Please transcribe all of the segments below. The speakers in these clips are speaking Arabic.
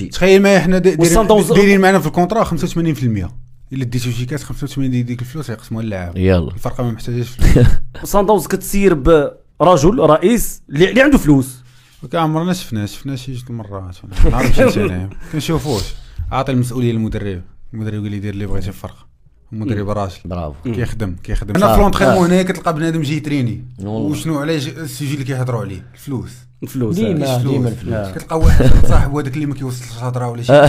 تخيل معايا حنا دايرين معنا في الكونطرا 85%. الا ديتو شي كاس 85 ديك الفلوس يقسموها اللاعب. يلا الفرقه ما محتاجاش فلوس. سان داونز كتسير برجل رئيس اللي عنده فلوس. عمرنا شفنا شي جوج المرات ما نعرفش انا كنشوفوش. عاطي المسؤوليه للمدرب، المدرب قال لي دير اللي بغيتي في الفرقه، المدرب راجل برافو كيخدم انا في لونطرينمون هنا كتلقى بنادم جاي تريني وشنو علاش السجل اللي كيهضروا عليه الفلوس ديما الفلوس. كتلقى واحد صاحب هذاك اللي ما كيوصلش الهضره ولا شي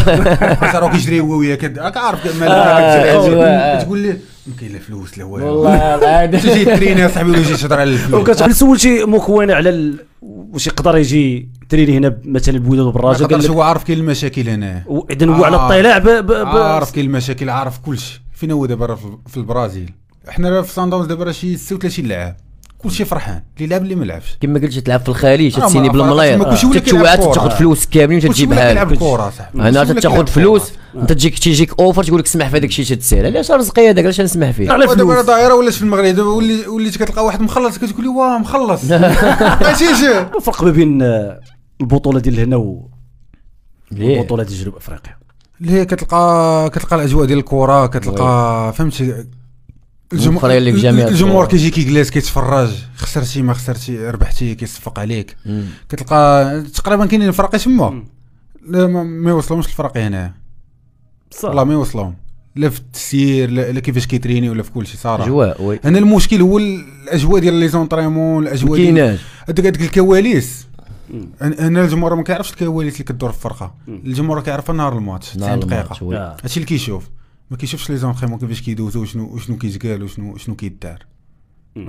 حتى راه كيجري هو وياك عارف مالك تقول ليه ما كاين لا فلوس لا والو والله العادي تجي تريني صاحبي ولا جي تهضر على الفلوس. وكتعرف سول شي مكونه على واش يقدر يجي تريني هنا مثلا بوداد وبالراجا قال هو عارف كاين المشاكل هنا اذا هو على الاطلاع عارف كاين المشاكل عارف كلشي. فين هو دابا في البرازيل حنا في سان داونز دابا راه شي 36 لاعب كلشي فرحان اللي لعب اللي ما لعبش كما قلت تلعب في الخليج تسيني بالملاير تتشوعات تاخذ فلوس كاملين وتجيبها لك الكره صاحبي انا تاخذ فلوس انت تيجيك اوفر تقول لك اسمح في هذاك الشيء تتسال علاش رزقي هذاك علاش نسمح فيه دابا دايره ولاش في المغرب دابا وليت كتلقى واحد مخلص كتقول لي واه مخلص ماشي الفرق ما بين البطوله ديال هنا والبطوله ديال جنوب افريقيا اللي هي كتلقى الاجواء ديال الكره كتلقى فهمتي الجمهور كيجي كيجلس كيتفرج خسرتي ما خسرتي ربحتي كيصفق عليك كتلقى تقريبا كاينين فرق يسموه لا ما يوصلهمش الفرق هنا والله ما يوصلهم لا في التسيير لا كيفاش كيتريني ولا في كل شيء صراحه اجواء انا المشكل هو الاجواء ديال لي زونطريمون الاجواء ديال هذيك الكواليس انا الجمهور ما كيعرفش الكواليس اللي كدور في الفرقه الجمهور كيعرف نهار الماتش 90 دقيقه هادشي اللي كيشوف ما كيشوفش لي زونطريمون كيفاش كيدوزو وشنو كيتقال وشنو كيدار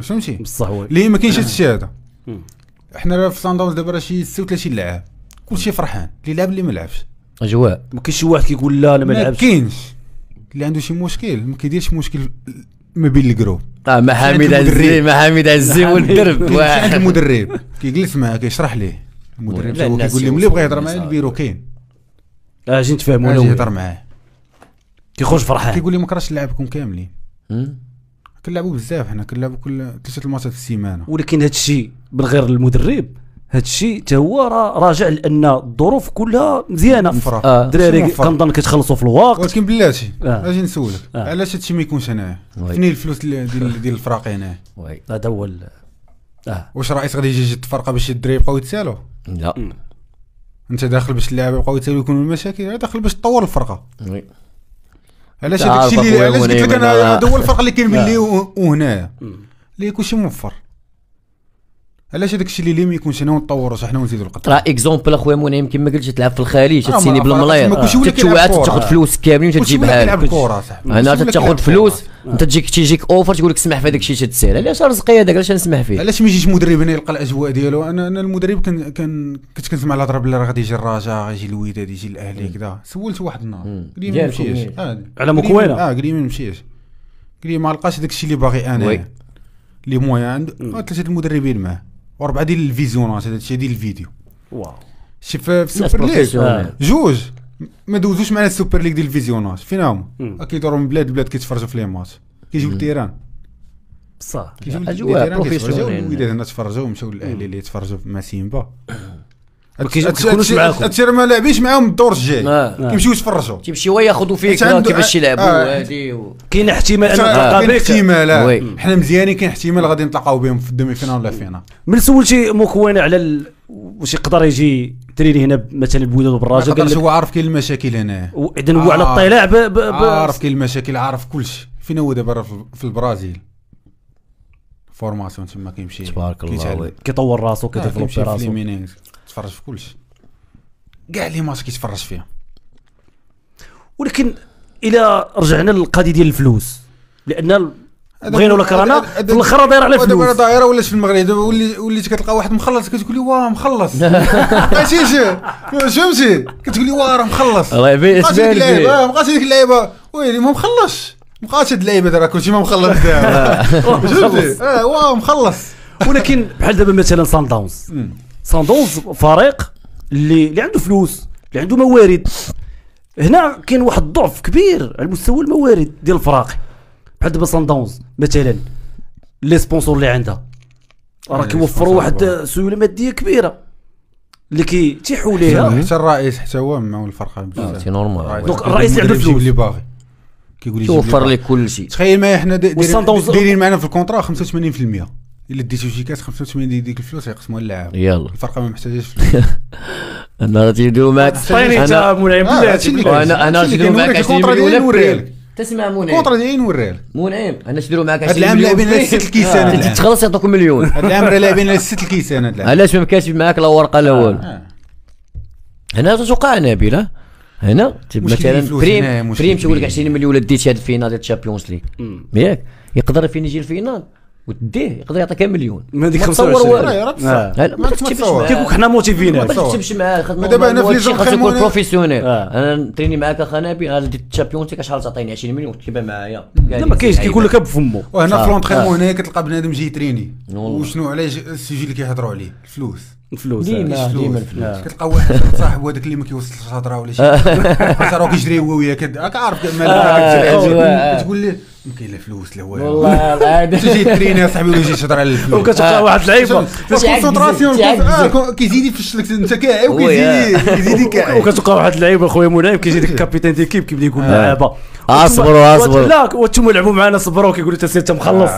فهمتي بصح هو اللي ما كاينش هادشي هذا احنا في سان داونز دابا راه شي 36 لاعب كلشي فرحان اللي لعب اللي ما لعبش اجواء ما كاينش شي واحد كيقول لا انا ما لعبش ما كاينش اللي عنده شي مشكل ما كيديرش مشكل ما بين الجروب محمد عزي والدرب واحد المدرب كيجلس معاه كيشرح ليه المدرب كيقول لهم اللي بغى يهضر معاه البيرو كاين اجي نتفاهموا انا يهضر معاه كيخرج فرحان كيقول لي ما كرهتش نلعبكم كاملين كنلعبوا بزاف حنا كنلعبوا كل 3 الماتشات في السيمانه ولكن هذا الشيء من غير المدرب هذا الشيء حتى هو راجع لان الظروف كلها مزيانه الدراري كنظن كتخلصوا في الوقت ولكن بلاتي اجي نسولك علاش هذا الشيء ما يكونش هنايا فين الفلوس ديال الفراق هنا هذا هو واش رئيس غادي يجي الفرقه باش الدراري يبقاو يتسالوا لا انت داخل باش اللعابه يبقاو يتسالوا يكونوا المشاكل داخل باش تطور الفرقه علاش هذاك الشيء اللي علاش قلت لك انا هذا هو الفرق اللي كاين بين لي وهنايا اللي كلشي موفر علاش هذاك الشيء اللي ما يكونش هنا ونطوروش حنا ونزيدوا القطر راه اكزومبل اخويا منعم كما قلت تلعب في الخليج تسيني بالملاير تتشوعات تاخذ فلوس كاملين وتجيبها لك هنا تاخذ فلوس انت تيجيك اوفر تقول لك اسمح في هذاك الشيء تتسال علاش رزقي هذاك علاش نسمح فيه علاش ما يجيش مدرب هنا يلقى الاجواء ديالو انا المدرب كنت كنسمع الهضره بلي راه غادي يجي الرجاء غادي يجي الوداد يجي الاهلي كذا سولت واحد النهار قال لي ما مشيش على مكوينه قال لي ما مشيش قال لي ما لقاش داك الشيء اللي باغي انا اللي مويا عنده 3 المدربين معاه و4 ديال الفيزيونات هذا الشيء ديال الفيديو واو شي في السوبر ليغ جوج ما دوزوش معنا السوبر ليغ ديال الفيزيونات فين هما كيدوروا من بلاد كيتفرجوا في لي ماتش كيجيو للتيران بصح اجواء بروفيسيونيل الوداد هنا تفرجوا ومشاو للاهلي اللي يتفرجوا مع سيمبا ما كيكونوش معاكم هادشي ما لاعبينش معاهم الدور الجاي كيمشيو يتفرجوا تيمشيو ياخذوا فيك كيفاش يلعبوا هادي كاين احتمال ان نتلاقى بك احتمال حنا مزيانين كاين احتمال غادي نتلاقاو بهم في الدومي فينال ولا فينال من سولتي مكونه على واش يقدر يجي تريني هنا مثلا بوداد وبالراجا قال هو عارف كاين المشاكل هنا اذا هو على الاطلاع عارف كاين المشاكل عارف كلشي فين هو دابا في البرازيل فورماسيون تما كيمشي تبارك الله كيطور راسو كيديفلوبي راسو تفرج في كلشي كاع لي ماتش كيتفرج فيها ولكن الى رجعنا للقضيه ديال الفلوس لان بغينا ولا كرهنا في الاخر دايره على الفلوس دابا دايره ولاش في المغرب دابا وليت كتلقى واحد مخلص كتقول لي واه مخلص ماشي فهمتي كتقول لي واه راه مخلص الله يبارك فيك بقات ديك اللعيبه ويلي ما مخلصش بقات هاد اللعيبه دابا كلشي ما مخلص دابا فهمتي واه مخلص ولكن بحال دابا مثلا سان داونز فريق اللي عنده فلوس اللي عنده موارد هنا كاين واحد الضعف كبير على مستوى الموارد ديال الفراقي بحال دابا سان داونز مثلا لي سبونسور اللي عندها راه كيوفروا واحد سيوله ماديه كبيره اللي كيتيحوا ليها حتى الرئيس حتى هو مع الفرقه سي نورمال. دونك الرئيس اللي عنده فلوس اللي باغي كيقول يوفر لك كل شيء. تخيل ما حنا دايرين معنا في الكونطرا 85%، الا ديتو شي كاس 85 ديك الفلوس يقسموها اللاعب. يلا الفرقه ما محتاجاش فلوس. انا تيديروا معاك انا ملايم انا تيديروا معاك 20 مليون ريال. تسمع منعم كونطرا ديالي نوريلك منعم انا تيديروا معاك 20 مليون. هاد العام لاعبين على 6 الكيسان تخلص يعطوك مليون. هاد العام راه لاعبين على 6 الكيسان. هاد العام علاش ما كاتب معاك لا ورقه لا والو. هنا توقع نبيل هنا مثلا بريم تقول لك 20 مليون ديتي هذا الفينال ديال الشامبيونز ليغ ياك يقدر فين يجي الفينال وتديه يقدر يعطيك مليون. ما ديك 25 ما تكتبش معاه كيقول حنا موتيفين ما تكتبش معاه. دابا انا في لي زون خاصك تكون بروفيسيونيل. انا نتريني معاك اخا نبيل انا ديت الشامبيونز ليغ شحال تعطيني 20 مليون تكتبها معايا. لا ما كاينش كيقول لك بفمو. وهنا في لونطريمون هنا كتلقى بنادم جاي يتريني وشنو علاش السيجي اللي كيهضروا عليه الفلوس ديما الفلوس. كتلقى واحد صاحب هذاك اللي ما كيوصلش الهضره ولا شي حاجه راه كيجري هو وياك راك عارف مالك كتقول ليه ما كاين لا فلوس لا والو والله العظيم تجي تريني صاحبي ولا جي تهضر على الفلوس وكتلقى واحد اللعيبه كونسونطراسيون كيزيد يفشلك انت كاعي وكيزيد يكاعي وكتلقى واحد اللعيبه خويا منعم كيجي ديك الكابيتان ديكيب كيبدا يقول لعابه اصبروا لا وانتم لعبوا معنا صبروا كيقولوا انت سير مخلص.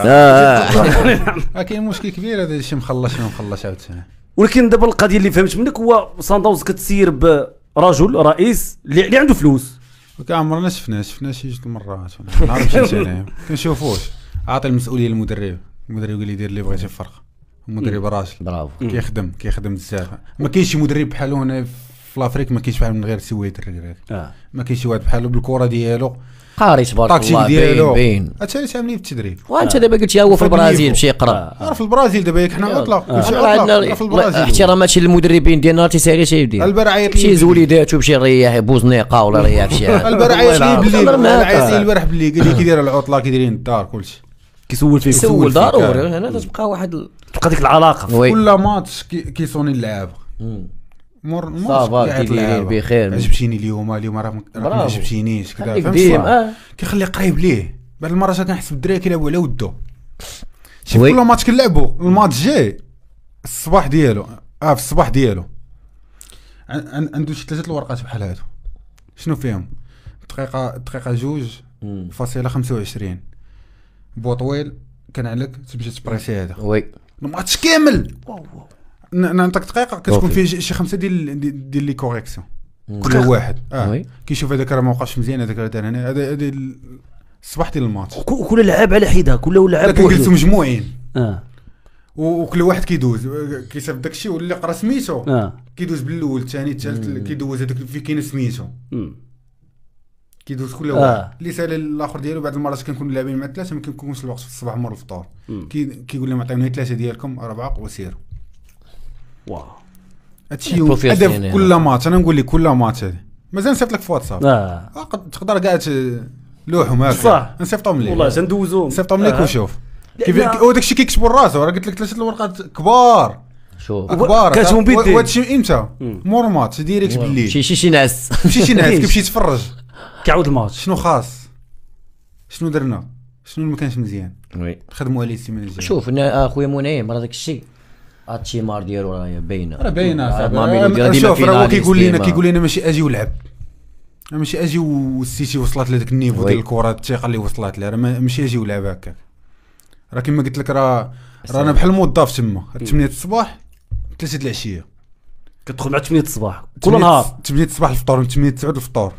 كاين مشكل كبير هذا الشيء مخلص ما مخلص عاوتاني. ولكن دابا القضيه اللي فهمت منك هو صندوز كتسير برجل رئيس اللي عنده فلوس. عمرنا شفنا شي جوج المرات ما عرفتش انا كنشوفوش. عاطي المسؤوليه للمدرب المدرب قال لي دير اللي بغيتي في الفرقه. المدرب راجل برافو كيخدم بزاف. ما كاينش شي مدرب بحالو هنا في الافريق ما كاينش بحال من غير سويت الركراك. ما كاينش شي واحد بحالو بالكره ديالو قاري تبارك الله باين هادشي علاش عاملين في التدريب. وانت دابا قلتي هو في البرازيل مشي يقرا في البرازيل دابا حنا عطله في البرازيل احترامات للمدربين ديالنا تيسالي شي يدير شي وليداتو بشي يريح بوزنيقه ولا ريح شي حاجه. البارح عيط لي بالليل البارح بالليل قال لي كيداير العطله كيدايرين الدار كلشي كيسول فيك سول ضروري هنا تبقى واحد تبقى ديك العلاقه كل ماتش كيصوني اللعابه صافا كيديرين بخير. عجبتيني اليوم راه ما عجبتينيش كذا فهمت. كيخلي قريب ليه. بعض المرات كنحس بالدراري كيلعبوا على ودو. شوف كل ماتش كنلعبوا الماتش جاي الصباح ديالو في الصباح ديالو عنده شي 3 الورقات بحال هادو. شنو فيهم دقيقه 2.25 بوطويل كان عليك تمشي تبريسي هذا وي الماتش كامل. نعطيك دقيقه كتكون فيه شي 5 ديال لي كوريكسيون كل واحد كيشوف هذاك راه ما وقفش مزيان هذاك دار هنا هذا الصباح ديال الماتش. كل لعاب على حده كل لعاب كيجلسوا مجموعين وكل واحد كيدوز كيصيفط داكشي واللي قرا سميتو كيدوز بالاول الثاني الثالث كيدوز هذاك في كاين سميتو كيدوز كل واحد اللي سال الاخر ديالو. بعض المرات كنكونوا لاعبين مع 3 ما كنكونش الوقت في الصباح مور الفطور كيقول لهم عطيوني 3 ديالكم 4 وسيروا. واو هادشي هدف كل ماتش. انا نقول لك كل ماتش هذه مازال نصيفط لك في واتساب تقدر كاع لوحهم هكا نصيفطهم لك والله تندوزو نصيفطهم لك وشوف كيف داكشي كيكتبوا راسو. راه قلت لك 3 الورقات كبار شوف كبار كاتبهم بيدي. وهادشي امتى مور ماتش ديريكت بالليل شي ناس كيمشي يتفرج كيعاود الماتش شنو خاص شنو درنا شنو ما كانش مزيان خدموا عليه السيمانه الجايه. شوف اخويا منعم راه داك الشيء التيمار ديالو راه باينه شوف راه كيقول لنا ماشي اجي ولعب ماشي اجي والسيتي وصلت لهذاك النيفو ديال الكره الثقه اللي وصلت لها. راه ماشي اجي ولعب هكا. راه كما قلت لك راه انا بحال موظف تما 8 الصباح 3 العشيه كتدخل مع 8 الصباح كل نهار 8 الصباح الفطور 8 9 الفطور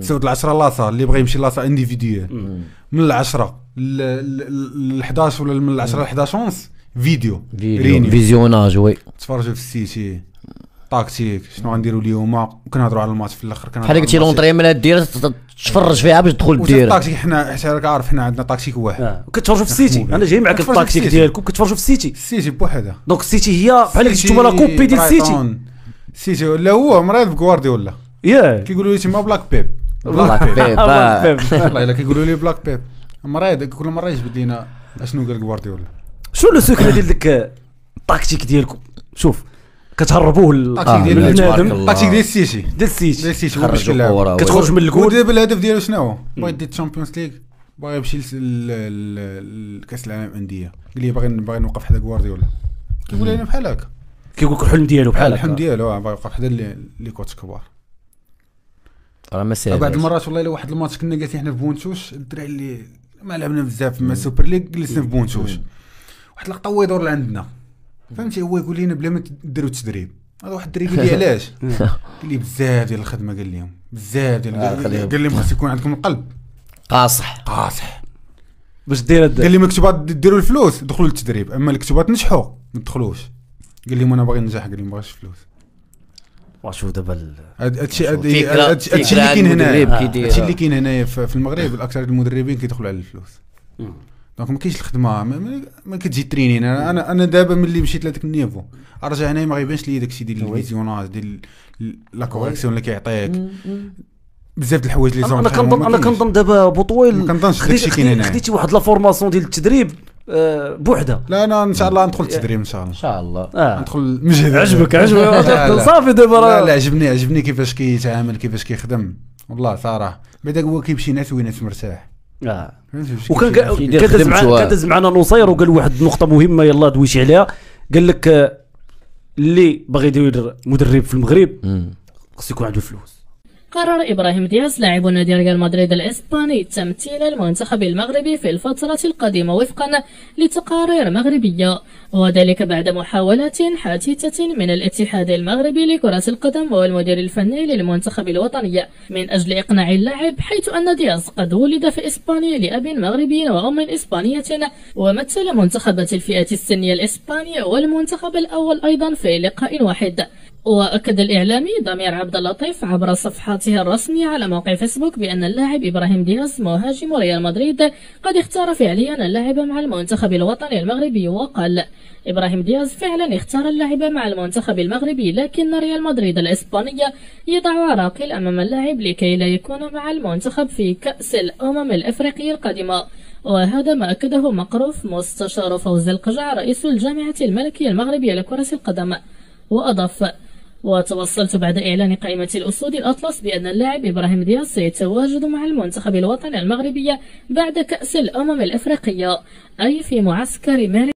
9 العشرة لاصا اللي بغى يمشي لاصا انديفيديوال من العشرة ل 11 ولا من العشرة ل 11 ونص فيديو فيزيوناج وي تفرجوا في السيتي تاكتيك شنو غنديروا اليوم وكنهضروا على الماتش في الاخر. بحال قلتي لونطريمون دير تفرج فيها باش تدخل دير التاكتيك. حنا حتى راك عارف حنا عندنا تاكتيك واحد كتفرجوا في السيتي. انا جاي معك التاكتيك ديالكم كتفرجوا في السيتي بوحدها. دونك السيتي هي بحال قلتي نتوما لا كوبي ديال السيتي ولا هو مريض بغوارديولا كيقولوا لي تما بلاك بيب والله الا كيقولوا لي بلاك بيب مريض كل مره يجبد لينا اشنو قال غوارديولا. شنو لو سكري ديال ديك التاكتيك ديالكم؟ شوف كتهربوه التاكتيك ديال السيتي كتخرج من الجول. ودابا الهدف ديالو شنو بغا يدي الشامبيونز ليغ باغي يمشي لكاس العالم الانديه قال لي باغي نوقف حدا غوارديولا كيقول لنا بحال هكا كيقول لك الحلم ديالو بحال الحلم ديالو باغي يوقف حدا لي كوت كبار. راه ما ساهلش. بعض المرات والله الا واحد الماتش كنا جالسين حنا في بونتوش، الدراري اللي ما لعبنا بزاف في السوبر ليغ جلسنا في بونتوش، واحد اللقطه هو يدور لعندنا فهمتي، هو يقول لنا بلا ما ديروا التدريب. هذا واحد الدري قال لي علاش؟ قال لي بزاف ديال الخدمه، قال لهم بزاف ديال قال لهم خاص يكون عندكم القلب قاصح باش دير قال لي مكتوبات ديروا الفلوس دخلوا للتدريب، اما الكتوبات نجحوا ما تدخلوش. قال لهم انا باغي ننجح، قال لي ما باغيش فلوس. واشوف دابا هادشي اللي كاين هنايا، هادشي اللي كاين هنايا في المغرب، الاكثر المدربين كيدخلوا على الفلوس. دونك ما كاينش الخدمه، ما كتجي ترينين. انا دابا ملي مشيت لهذاك النيفو ارجع هنايا ما غيبانش لي داكشي ديال الفيزيوناج ديال لا كوريكسيون اللي كيعطيك بزاف د الحوايج اللي زون. انا كنظن دابا بوطويل ما كنظنش داكشي كاين هنا. خديتي واحد لا فورماسيون ديال التدريب بوحده. لا انا ان شاء الله ندخل التدريب ان شاء الله ندخل مجهد. عجبك صافي دابا. لا عجبني كيفاش كيتعامل كيفاش كيخدم والله صراحه. بعدا هو كيمشي ناس وينات مرتاح. وكان كدز معنا نصير وقال واحد النقطه مهمه يلا دويشي عليها. قال لك اللي باغي يدير مدرب في المغرب خصو يكون عنده فلوس. قرر إبراهيم دياز لاعب نادي ريال مدريد الإسباني تمثيل المنتخب المغربي في الفترة القادمة وفقا لتقارير مغربية، وذلك بعد محاولات حثيثة من الاتحاد المغربي لكرة القدم والمدير الفني للمنتخب الوطني من أجل إقناع اللاعب، حيث أن دياز قد ولد في إسبانيا لأب مغربي وأم إسبانية، ومثل منتخبات الفئة السنية الإسبانية والمنتخب الأول أيضا في لقاء واحد. وأكد الإعلامي ضمير عبد اللطيف عبر صفحته الرسمية على موقع فيسبوك بأن اللاعب إبراهيم دياز مهاجم ريال مدريد قد اختار فعليا اللعب مع المنتخب الوطني المغربي، وقال إبراهيم دياز فعلا اختار اللعب مع المنتخب المغربي، لكن ريال مدريد الإسبانية يضع عراقيل أمام اللاعب لكي لا يكون مع المنتخب في كأس الأمم الأفريقية القادمة. وهذا ما أكده مقروف مستشار فوزي القجع رئيس الجامعة الملكية المغربية لكرة القدم. وأضاف: وتوصلت بعد إعلان قائمة الأسود الأطلس بأن اللاعب إبراهيم دياز سيتواجد مع المنتخب الوطني المغربي بعد كأس الأمم الأفريقية، أي في معسكر مالي